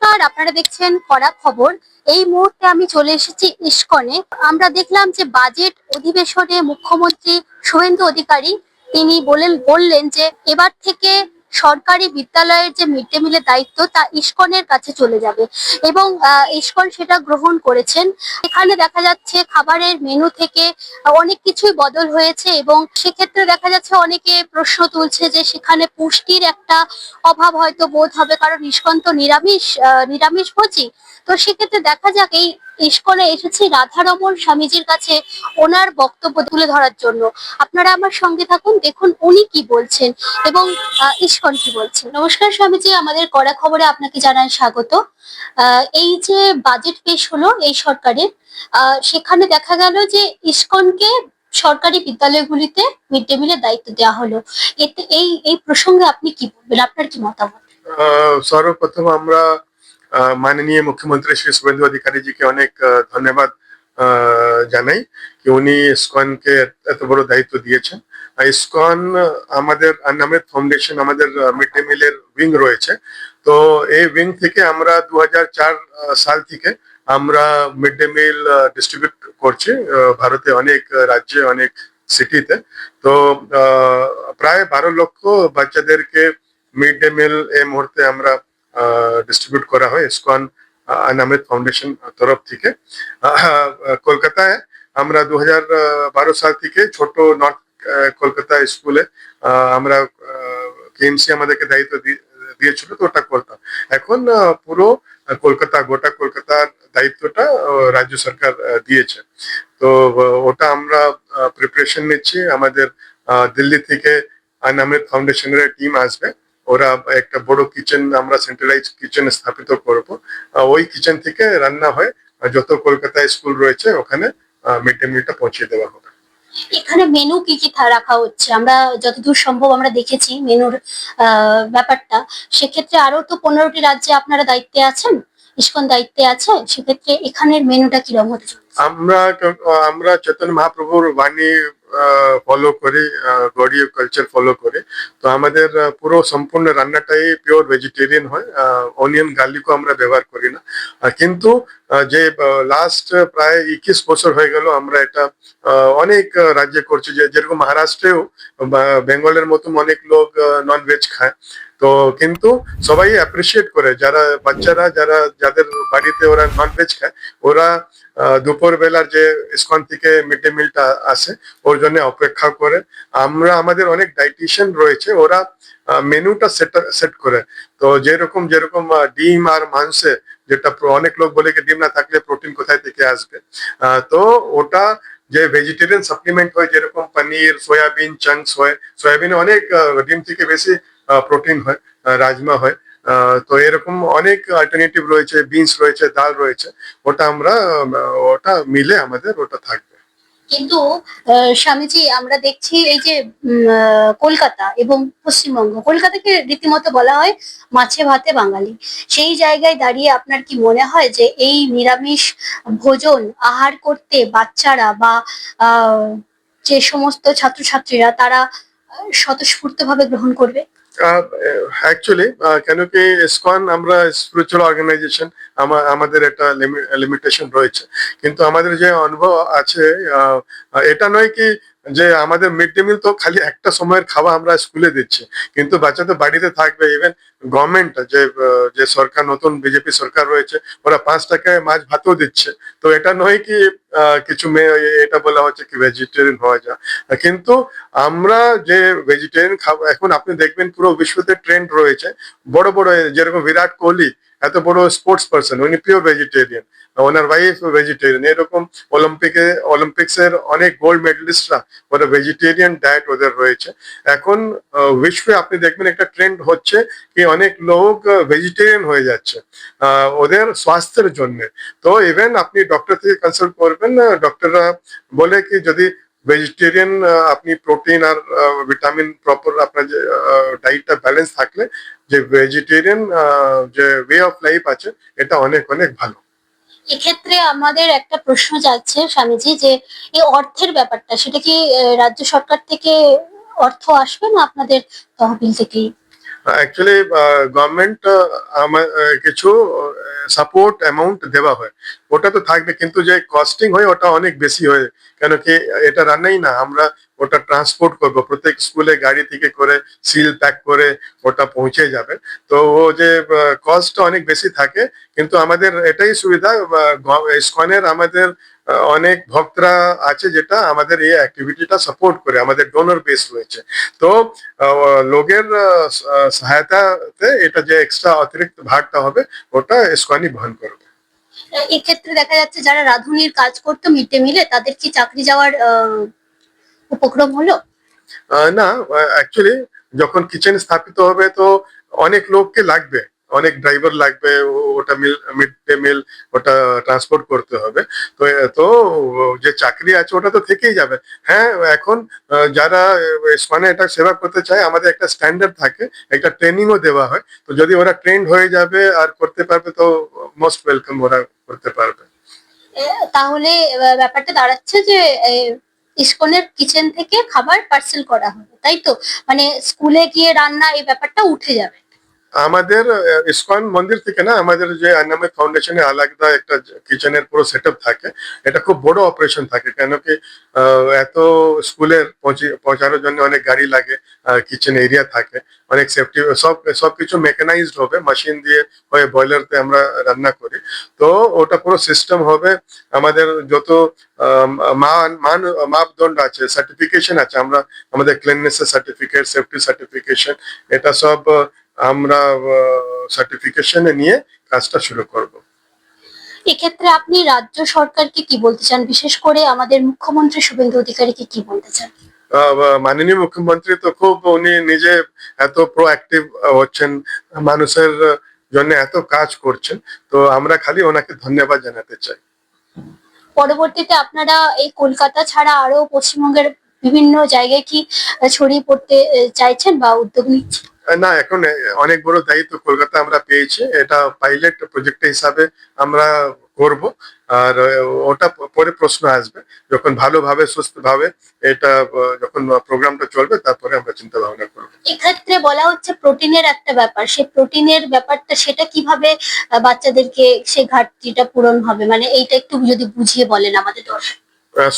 নমস্কার, আপনারা দেখছেন কড়া খবর। এই মুহূর্তে আমি চলে এসেছি ইসকনে। আমরা দেখলাম যে বাজেট অধিবেশনে মুখ্যমন্ত্রী শুভেন্দু অধিকারী তিনি বললেন যে এবার থেকে সরকারি বিদ্যালয়ের যে মিড ডে মিলের দায়িত্ব তা ইসকনের কাছে চলে যাবে এবং ইসকন সেটা গ্রহণ করেছেন। এখানে দেখা যাচ্ছে খাবারের মেনু থেকে অনেক কিছুই বদল হয়েছে এবং সেক্ষেত্রে দেখা যাচ্ছে অনেকে প্রশ্ন তুলছে যে সেখানে পুষ্টির একটা অভাব হয়তো বোধ হবে, কারণ ইসকন তো নিরামিষ ভোজী। তো সেক্ষেত্রে দেখা যাক, এই ইসকনে এসেছি রাধারমণ স্বামীজির কাছে ওনার বক্তব্য তুলে ধরার জন্য। আপনারা আমার সঙ্গে থাকুন, দেখুন উনি কি বলছেন এবং ইসকন কি বলছেন। নমস্কার স্বামীজি, আমাদের কড়া খবরে আপনাকে জানাই স্বাগত। এই যে বাজেট পেশ হলো এই সরকারের, সেখানে দেখা গেল যে ইসকনকে সরকারি বিদ্যালয়গুলিতে মিড ডে মিলের দায়িত্ব দেওয়া হলো। এতে এই প্রসঙ্গে আপনি কি বলবেন, আপনার কি মতামত? সর্বপ্রথম আমরা মাননীয় মুখ্যমন্ত্রী শ্রী শুভেন্দু অধিকারী জিকে অনেক ধন্যবাদ জানাই কি উনি ইসকনকে এত বড় দায়িত্ব দিয়েছেন। ইসকন আমাদের আন্নামৃত ফাউন্ডেশন, আমাদের মিড ডে মিলের উইং রয়েছে। তো এই উইং থেকে আমরা 2004 সাল থেকে আমরা মিড ডে মিল ডিস্ট্রিবিউট করছি ভারতে অনেক রাজ্যে, অনেক সিটিতে। তো প্রায় 12 লক্ষ বাচ্চাদেরকে মিড ডে মিল এই মুহূর্তে আমরা ডিস্ট্রিবিউট করা হয় ইসকন আন্নামৃত ফাউন্ডেশন তরফ থেকে। কলকাতায় আমরা 2012 সাল থেকে ছোট নর্থ কলকাতা স্কুলে আমরা কেএমসি আমাদেরকে দায়িত্ব দিয়েছিল, তো ওটা করতাম। এখন পুরো গোটা কলকাতার দায়িত্বটা রাজ্য সরকার দিয়েছে। তো ওটা আমরা প্রিপারেশন নিচ্ছি। আমাদের দিল্লি থেকে আন্নামৃত ফাউন্ডেশনের টিম আসবে, ওরা একটা বড় কিচেন, আমরা সেন্ট্রালাইজ কিচেন স্থাপিত করব। ওই কিচেন থেকে রান্না হয়, যত কলকাতায় স্কুল রয়েছে ওখানে মিড ডে মিলটা পৌঁছে দেওয়া হবে। এখানে মেনু কি কি রাখা হচ্ছে? আমরা যতদূর সম্ভব আমরা দেখেছি মেনুর ব্যাপারটা। সেক্ষেত্রে আরো তো 15টি রাজ্যে আপনারা দায়িত্বে আছেন, ইসকন দায়িত্বে আছে, সেক্ষেত্রে এখানের মেনুটা কিরকম হতে চলেছে? আমরা চৈতন্য মহাপ্রভুর বাণী ফলো করি, গৌড়ীয় কালচার ফলো করি। তো আমাদের পুরো সম্পূর্ণ রান্নাটাই পিওর ভেজিটেরিয়ান হয়, অনিয়ন গার্লিকও আমরা ব্যবহার করি না। কিন্তু যে লাস্ট প্রায় 21 বছর হয়ে গেল আমরা এটা অনেক রাজ্যে করছি, যেরকম মহারাষ্ট্রেও বেঙ্গলের মতন অনেক লোক নন ভেজ খায়। তো কিন্তু সবাই অ্যাপ্রিসিয়েট করে, বাচ্চারা যাদের বাড়িতে ওরা নন ভেজ খায়, ওরা দুপুর বেলার যে ইসকন থেকে মিড ডে মিলটা আসে ওর জন্য অপেক্ষা করে। আমাদের অনেক ডাইটিশিয়ান রয়েছে, ওরা মেনুটা সেট করে। তো যেরকম ডিম আর মাংসে, যেটা অনেক লোক বলে কি ডিম না থাকলে প্রোটিন কোথায় থেকে আসবে, তো ওটা যে ভেজিটেরিয়ান সাপ্লিমেন্ট হয়, যেরকম পনির, সয়াবিন চাংস হয়, সয়াবিনে অনেক ডিম থেকে বেশি প্রোটিন হয়, রাজমা হয়। তো এরকম অনেক অল্টারনেটিভ রয়েছে, বিনস রয়েছে, ডাল রয়েছে, ওটা মিলে আমাদের ওটা থাকবে। কিন্তু স্বামীজি, আমরা দেখছি এই যে কলকাতা এবং পশ্চিমবঙ্গ, কলকাতাকে রীতিমতো বলা হয় মাছে ভাতে বাঙালি। সেই জায়গায় দাঁড়িয়ে আপনার কি মনে হয় যে এই নিরামিষ ভোজন আহার করতে বাচ্চারা বা যে সমস্ত ছাত্রছাত্রীরা তারা স্বতঃস্ফূর্তভাবে গ্রহণ করবে? অ্যাকচুয়ালি কেন কি ইসকন আমরা স্পিরিচুয়াল অর্গানাইজেশন, আমাদের একটা লিমিটেশন রয়েছে। কিন্তু আমাদের যে অনুভব আছে, এটা নয় কি যে আমাদের মিড ডে মিল তো খালি একটা সময়ের খাওয়া আমরা স্কুলে দিচ্ছি, কিন্তু বাচ্চা তো বাড়িতে থাকবে। ইভেন গভর্নমেন্ট যে সরকার, নতুন বিজেপি সরকার রয়েছে, ওরা 5 টাকায় মাছ ভাতও দিচ্ছে। তো এটা নয় কি কিছু মেয়ে এটা বলা হচ্ছে কি ভেজিটেরিয়ান হওয়া যায়। কিন্তু আমরা যে ভেজিটেরিয়ান খাবো, এখন আপনি দেখবেন পুরো বিশ্বতে ট্রেন্ড রয়েছে। বড় বড় যেরকম বিরাট কোহলি, এত বড় স্পোর্টস পার্সন, উনি পিওর ভেজিটেরিয়ান, ওনার ওয়াইফ ভেজিটেরিয়ান। এরকম অলিম্পিক্সের অনেক গোল্ড মেডেলিস্টরা, ওরা ভেজিটেরিয়ান ডায়েট ওদের রয়েছে। এখন বিশ্বে আপনি দেখবেন একটা ট্রেন্ড হচ্ছে কি অনেক লোক ভেজিটেরিয়ান হয়ে যাচ্ছে ওদের স্বাস্থ্যের জন্য। তো ইভেন আপনি ডক্টর থেকে কনসাল্ট করবেন, ডক্টররা বলে কি যদি ভেজিটেরিয়ান আপনি প্রোটিন আর ভিটামিন প্রপার আপনার যে ডায়েটটা ব্যালেন্স থাকলে, যে ভেজিটেরিয়ান যে ওয়ে অফ লাইফ আছে, এটা অনেক অনেক ভালো। এক্ষেত্রে আমাদের একটা প্রশ্ন যাচ্ছে স্বামীজি, যে এই অর্থের ব্যাপারটা, সেটা কি রাজ্য সরকার থেকে অর্থ আসবে না আপনাদের তহবিল থেকেই? অ্যাকচুয়ালি গভর্নমেন্ট কিছু সাপোর্ট অ্যামাউন্ট দেওয়া হয়, ওটা তো থাকবে, কিন্তু যে কস্টিং হয় ওটা অনেক বেশি হয়। কেন কি এটা রান্নাই না, আমরা ওটা ট্রান্সপোর্ট করব, প্রত্যেক স্কুলে গাড়ি থেকে করে সিল প্যাক করে ওটা পৌঁছে যাবে। তো ও যে কস্টটা অনেক বেশি থাকে, কিন্তু আমাদের এটাই সুবিধা, ইসকনের আমাদের অনেক ভক্তরা আছে যেটা আমাদের এই অ্যাক্টিভিটিটা সাপোর্ট করে, আমাদের ডোনর বেস রয়েছে। তো লোকের সহায়তাতে এটা যে এক্সট্রা অতিরিক্ত ভাগটা হবে ওটা ইসকনই বহন করবে। এক্ষেত্রে দেখা যাচ্ছে যারা রাঁধুনির কাজ করতো মিড ডে মিলে তাদের কি চাকরি যাওয়ার উপক্রম হলো? না, অ্যাকচুয়ালি যখন কিচেন স্থাপিত হবে তো অনেক লোককে লাগবে, অনেক ড্রাইভার লাগবে, ওটা মিড ডে মিল ওটা ট্রান্সপোর্ট করতে হবে। তো তো যে চাকরি আছে ওটা তো থেকেই যাবে। হ্যাঁ, এখন যারা মানে এটা সেবা করতে চায়, আমাদের একটা স্ট্যান্ডার্ড থাকে, একটা ট্রেনিংও দেওয়া হয়। তো যদি ওরা ট্রেন্ড হয়ে যাবে আর করতে পারবে তো মোস্ট ওয়েলকাম, ওরা করতে পারবে। তাহলে ব্যাপারটা দাঁড়াচ্ছে যে ইসকনের কিচেন থেকে খাবার পার্সেল করা হবে, তাই তো? মানে স্কুলে গিয়ে রান্না এই ব্যাপারটা উঠে যাবে। আমাদের ইসকন মন্দির থেকে না, আমাদের যে আন্নাময় ফাউন্ডেশনে আলাদা একটা কিচেনের পুরো সেট থাকে। এটা খুব বড় অপারেশন থাকে, কেন কি এত স্কুলের পৌঁছানোর জন্য অনেক গাড়ি লাগে, কিচেন এরিয়া থাকে, অনেক সেফটি, সবকিছু মেকানাইজড হবে, মেশিন দিয়ে হয়ে বয়লারতে আমরা রান্না করি। তো ওটা পুরো সিস্টেম হবে। আমাদের যত মাপদণ্ড আছে, সার্টিফিকেশন আছে, আমরা আমাদের ক্লিননেস সার্টিফিকেট, সেফটি সার্টিফিকেশন, এটা সব আমরা সার্টিফিকেশনে নিয়ে কাজটা শুরু করব। এক্ষেত্রে আপনি রাজ্য সরকারকে কি বলতে চান, বিশেষ করে আমাদের মুখ্যমন্ত্রী শুভেন্দু অধিকারীকে কি বলতে চান? মাননীয় মুখ্যমন্ত্রী তো খুব, উনি নিজে এত প্রোঅ্যাক্টিভ হচ্ছেন, মানুষের জন্য এত কাজ করছেন, তো আমরা খালি ওনাকে ধন্যবাদ জানাতে চাই। পরবর্তীতে আপনারা এই কলকাতা ছাড়া আরো পশ্চিমবঙ্গের বিভিন্ন জায়গায় কি ছড়িয়ে পড়তে চাইছেন বা উদ্যোগ নিচ্ছেন? না, এখন অনেক বড় দায়িত্ব কলকাতা আমরা পেয়েছি, এটা পাইলট প্রজেক্ট হিসাবে আমরা করব। আর ওটা পরে প্রশ্ন আসবে, যখন ভালোভাবে সুস্থভাবে এটা যখন প্রোগ্রামটা চলবে তারপরে আমরা চিন্তা ভাবনা করবো। এক্ষেত্রে বলা হচ্ছে প্রোটিনের একটা ব্যাপার, সেই প্রোটিনের ব্যাপারটা সেটা কিভাবে বাচ্চাদেরকে সেই ঘাটতিটা পূরণ হবে, মানে এইটা একটু যদি বুঝিয়ে বলেন আমাদের দর্শক।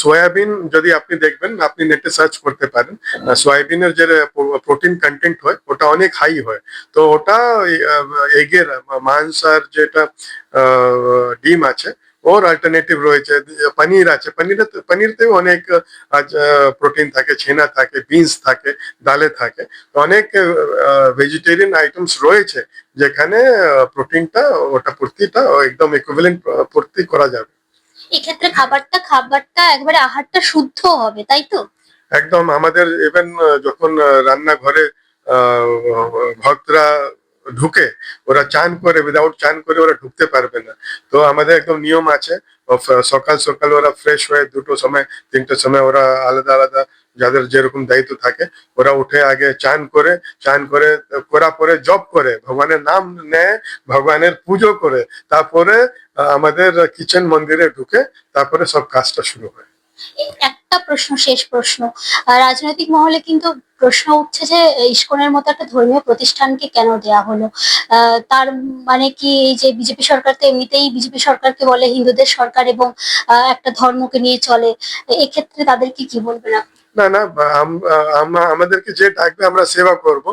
সোয়াবিন যদি আপনি দেখবেন, আপনি নেটে সার্চ করতে পারেন, সোয়াবিনের যে প্রোটিন কন্টেন্ট হয় ওটা অনেক হাই হয়। তো ওটা এগের মাংস আর যেটা ডিম আছে ওর অল্টারনেটিভ রয়েছে, পনির আছে, পনিরতেও অনেক প্রোটিন থাকে, ছেনা থাকে, বিনস থাকে, ডালে থাকে, অনেক ভেজিটেরিয়ান আইটেমস রয়েছে যেখানে প্রোটিনটা ওটা পূর্তিটা একদম ইকুইভ্যালেন্ট পূর্তি করা যাবে। এক্ষেত্রে খাবারটা একবারে আহারটা শুদ্ধ হবে, তাই তো? একদম, আমাদের ইভেন যখন রান্নাঘরে ভক্তরা ঢুকে, ওরা চান করে, উইদাউট চান করে ওরা ঢুকতে পারবে না। তো আমাদের একদম নিয়ম আছে, সকাল সকাল ওরা ফ্রেশ হয়ে 2টোর সময় 3টের সময় ওরা আলাদা আলাদা যাদের যেরকম দায়িত্ব থাকে ওরা উঠে আগে চান করে করা পরে জপ করে, ভগবানের নাম নেয়, ভগবানের পুজো করে, তারপরে আমাদের কিচেন মন্দিরে ঢুকে তারপরে সব কাজটা শুরু হয়। একটা প্রশ্ন, শেষ প্রশ্ন। রাজনৈতিক মহলে কিন্তু প্রশ্ন উঠছে যে ইসকনের মতো একটা ধর্মীয় প্রতিষ্ঠানকে কেন দেয়া হলো? তার মানে কি এই যে বিজেপি সরকার তো এমনিতেই বিজেপি সরকারকে বলে হিন্দুদের সরকার এবং একটা ধর্মকে নিয়ে চলে, এক্ষেত্রে তাদেরকে কি বলবেন আপনি? না না, আমাদেরকে যে ডাকবে আমরা সেবা করব।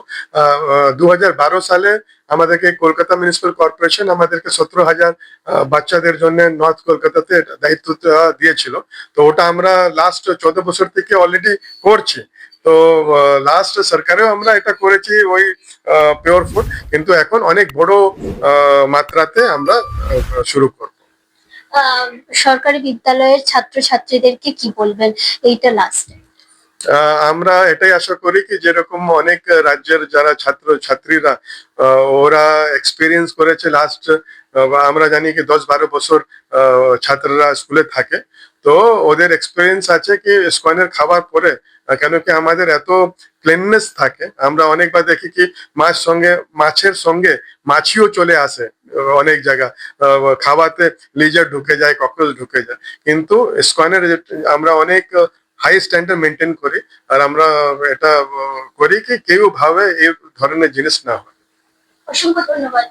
2012 সালে আমাদেরকে কলকাতা মিউনিসিপাল কর্পোরেশন আমাদেরকে 17,000 বাচ্চাদের জন্য নর্থ কলকাতাতে দায়িত্ব দিয়েছিল। তো ওটা আমরা লাস্ট 14 বছর থেকে অলরেডি করছি। তো লাস্ট সরকারেও আমরা এটা করেছি ওই পিওর ফুড, কিন্তু এখন অনেক বড় মাত্রাতে আমরা শুরু করব। সরকারি বিদ্যালয়ের ছাত্রছাত্রীদেরকে কি বলবেন এইটা লাস্টে? আমরা এটাই আশা করি কি যেরকম অনেক রাজ্যের যারা ছাত্র ছাত্রীরা ওরা এক্সপিরিয়েন্স করেছে লাস্ট, আমরা জানি কি 10-12 বছর ছাত্ররা স্কুলে থাকে, তো ওদের এক্সপিরিয়েন্স আছে কি ইসকনের খাবার পরে, কেন কি আমাদের এত ক্লিননেস থাকে, আমরা অনেকবার দেখি কি মাছের সঙ্গে মাছিও চলে আসে অনেক জায়গা, খাওয়াতে লিজার ঢুকে যায়, ককরোচ ঢুকে যায়, কিন্তু ইসকনের আমরা অনেক হাই স্ট্যান্ডার্ড মেনটেন করি। আর আমরা এটা করি কি কেউ ভাবে এই ধরনের জিনিস না হয়। অসংখ্য ধন্যবাদ।